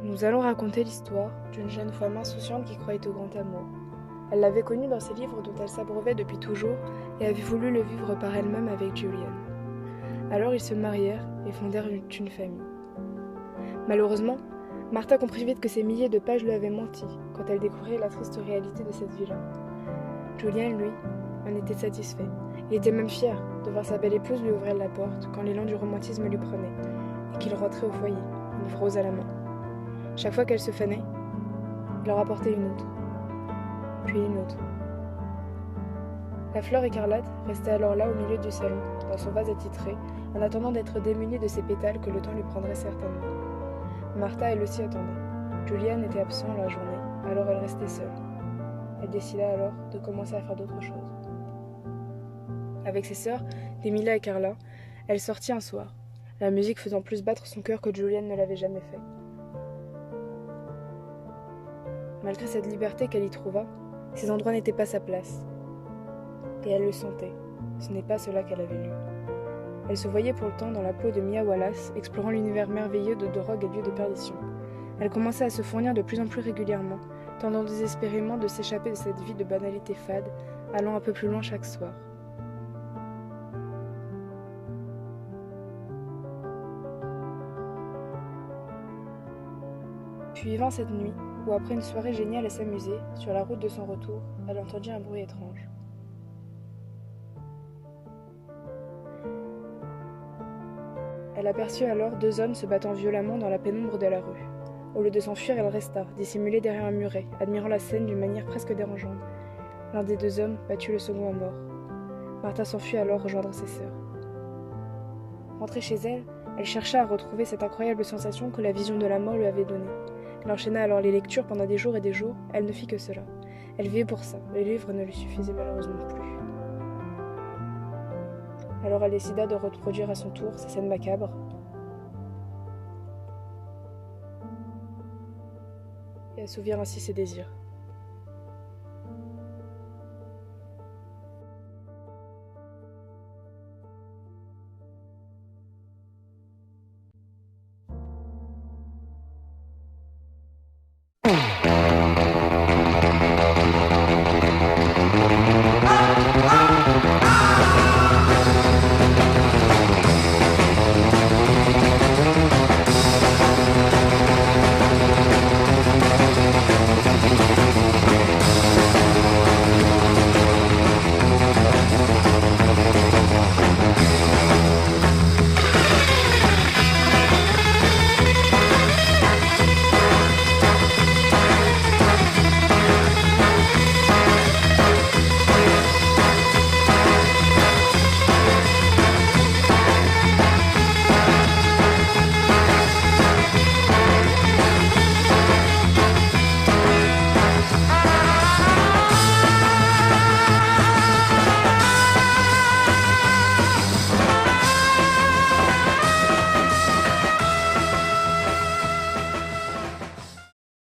Nous allons raconter l'histoire d'une jeune femme insouciante qui croyait au grand amour. Elle l'avait connu dans ses livres dont elle s'abreuvait depuis toujours et avait voulu le vivre par elle-même avec Julian. Alors ils se marièrent et fondèrent une famille. Malheureusement, Martha comprit vite que ces milliers de pages lui avaient menti quand elle découvrit la triste réalité de cette vie-là. Julian, lui, en était satisfait. Il était même fier de voir sa belle épouse lui ouvrir la porte quand l'élan du romantisme lui prenait et qu'il rentrait au foyer, une livre rose à la main. Chaque fois qu'elle se fanait, il en rapportait une autre, puis une autre. La fleur écarlate restait alors là au milieu du salon, dans son vase attitré, en attendant d'être démunie de ses pétales que le temps lui prendrait certainement. Martha, elle aussi, attendait. Julian était absent la journée, alors elle restait seule. Elle décida alors de commencer à faire d'autres choses. Avec ses sœurs, Emilia et Carla, elle sortit un soir, la musique faisant plus battre son cœur que Julian ne l'avait jamais fait. Malgré cette liberté qu'elle y trouva, ces endroits n'étaient pas sa place. Et elle le sentait, ce n'est pas cela qu'elle avait lu. Elle se voyait pour le temps dans la peau de Mia Wallace, explorant l'univers merveilleux de drogue et lieux de perdition. Elle commençait à se fournir de plus en plus régulièrement, tendant désespérément de s'échapper de cette vie de banalité fade, allant un peu plus loin chaque soir. Puis vint cette nuit, où après une soirée géniale à s'amuser, sur la route de son retour, elle entendit un bruit étrange. Elle aperçut alors deux hommes se battant violemment dans la pénombre de la rue. Au lieu de s'enfuir, elle resta, dissimulée derrière un muret, admirant la scène d'une manière presque dérangeante. L'un des deux hommes battit le second à mort. Martha s'enfuit alors rejoindre ses sœurs. Rentrée chez elle, elle chercha à retrouver cette incroyable sensation que la vision de la mort lui avait donnée. Elle enchaîna alors les lectures pendant des jours et des jours, elle ne fit que cela. Elle vivait pour ça, les livres ne lui suffisaient malheureusement plus. Alors elle décida de reproduire à son tour ces scènes macabres. Et assouvir ainsi ses désirs.